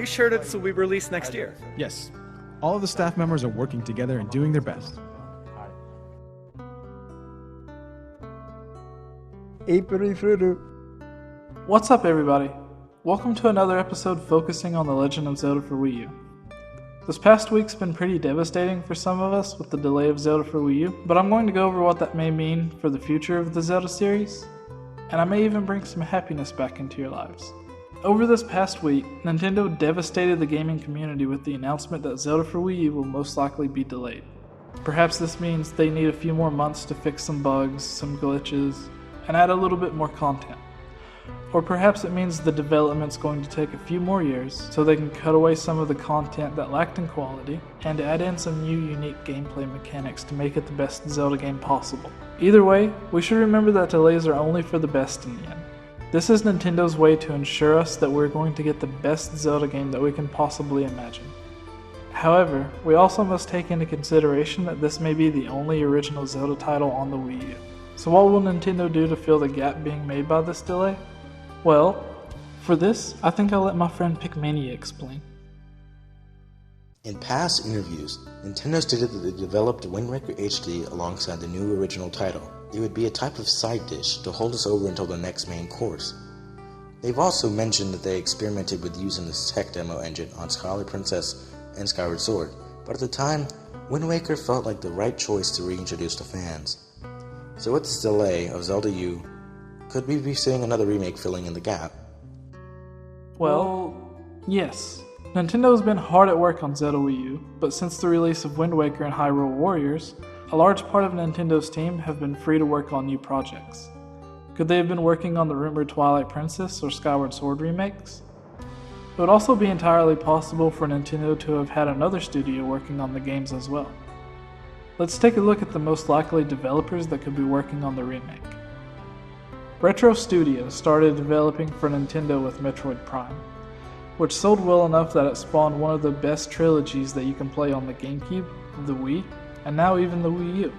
you sure that this will be released next year? Yes. All of the staff members are working together and doing their best. What's up, everybody? Welcome to another episode focusing on The Legend of Zelda for Wii U. This past week's been pretty devastating for some of us with the delay of Zelda for Wii U, but I'm going to go over what that may mean for the future of the Zelda series, and I may even bring some happiness back into your lives. Over this past week, Nintendo devastated the gaming community with the announcement that Zelda for Wii U will most likely be delayed. Perhaps this means they need a few more months to fix some bugs, some glitches, and add a little bit more content. Or perhaps it means the development's going to take a few more years so they can cut away some of the content that lacked in quality and add in some new unique gameplay mechanics to make it the best Zelda game possible. Either way, we should remember that delays are only for the best in the end. This is Nintendo's way to ensure us that we're going to get the best Zelda game that we can possibly imagine. However, we also must take into consideration that this may be the only original Zelda title on the Wii U. So what will Nintendo do to fill the gap being made by this delay? Well, for this, I think I'll let my friend Picmania explain. In past interviews, Nintendo stated that they developed Wind Waker HD alongside the new original title. It would be a type of side dish to hold us over until the next main course. They've also mentioned that they experimented with using this tech demo engine on Twilight Princess and Skyward Sword, but at the time, Wind Waker felt like the right choice to reintroduce to fans. So with this delay of Zelda U, could we be seeing another remake filling in the gap? Well, yes. Nintendo has been hard at work on Zelda Wii U, but since the release of Wind Waker and Hyrule Warriors, a large part of Nintendo's team have been free to work on new projects. Could they have been working on the rumored Twilight Princess or Skyward Sword remakes? It would also be entirely possible for Nintendo to have had another studio working on the games as well. Let's take a look at the most likely developers that could be working on the remake. Retro Studios started developing for Nintendo with Metroid Prime, which sold well enough that it spawned one of the best trilogies that you can play on the GameCube, the Wii, and now even the Wii U.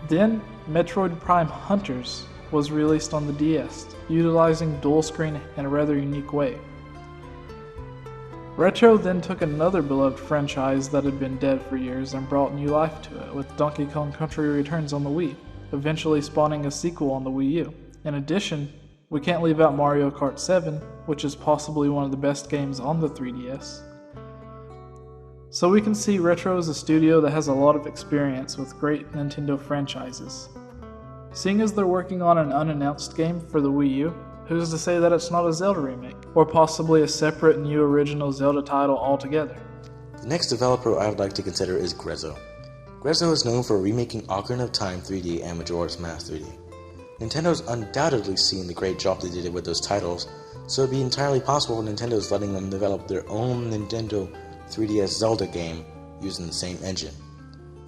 Then, Metroid Prime Hunters was released on the DS, utilizing dual screen in a rather unique way. Retro then took another beloved franchise that had been dead for years and brought new life to it with Donkey Kong Country Returns on the Wii, eventually spawning a sequel on the Wii U. In addition, we can't leave out Mario Kart 7, which is possibly one of the best games on the 3DS. So we can see Retro is a studio that has a lot of experience with great Nintendo franchises. Seeing as they're working on an unannounced game for the Wii U, who's to say that it's not a Zelda remake, or possibly a separate new original Zelda title altogether? The next developer I would like to consider is Grezzo. Grezzo is known for remaking Ocarina of Time 3D and Majora's Mask 3D. Nintendo's undoubtedly seen the great job they did with those titles, so it'd be entirely possible Nintendo's letting them develop their own Nintendo 3DS Zelda game using the same engine.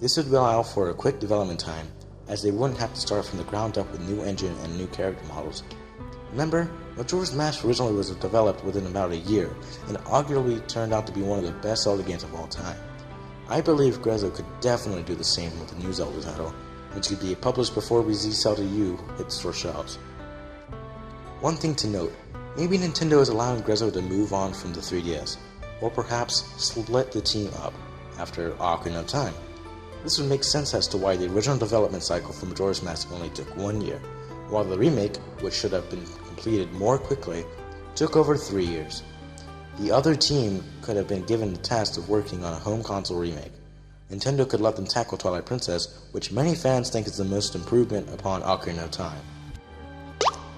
This would allow for a quick development time, as they wouldn't have to start from the ground up with new engine and new character models. Remember, Majora's Mask originally was developed within about a year, and arguably turned out to be one of the best Zelda games of all time. I believe Grezzo could definitely do the same with the new Zelda title, which could be published before we see Zelda U hit store shelves. One thing to note, maybe Nintendo is allowing Grezzo to move on from the 3DS, or perhaps split the team up after Ocarina of Time. This would make sense as to why the original development cycle for Majora's Mask only took 1 year, while the remake, which should have been completed more quickly, took over 3 years. The other team could have been given the task of working on a home console remake. Nintendo could let them tackle Twilight Princess, which many fans think is the most improvement upon Ocarina of Time.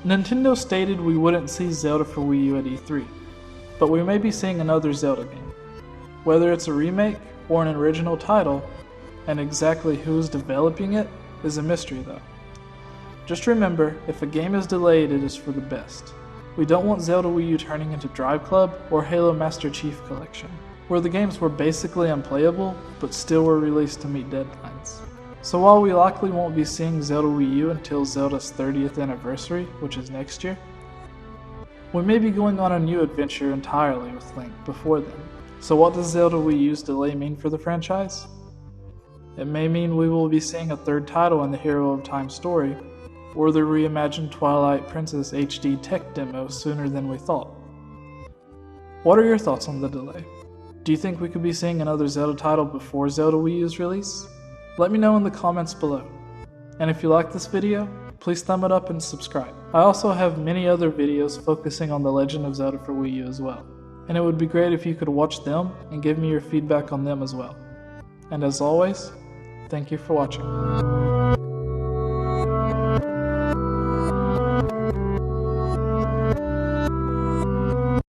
Nintendo stated we wouldn't see Zelda for Wii U at E3, but we may be seeing another Zelda game. Whether it's a remake or an original title, and exactly who's developing it, is a mystery though. Just remember, if a game is delayed, it is for the best. We don't want Zelda Wii U turning into Drive Club or Halo Master Chief Collection, where the games were basically unplayable, but still were released to meet deadlines. So while we likely won't be seeing Zelda Wii U until Zelda's 30th anniversary, which is next year, we may be going on a new adventure entirely with Link before then. So what does Zelda Wii U's delay mean for the franchise? It may mean we will be seeing a third title in the Hero of Time story, or the reimagined Twilight Princess HD tech demo sooner than we thought. What are your thoughts on the delay? Do you think we could be seeing another Zelda title before Zelda Wii U's release? Let me know in the comments below. And if you like this video, please thumb it up and subscribe. I also have many other videos focusing on The Legend of Zelda for Wii U as well, and it would be great if you could watch them and give me your feedback on them as well. And as always, thank you for watching.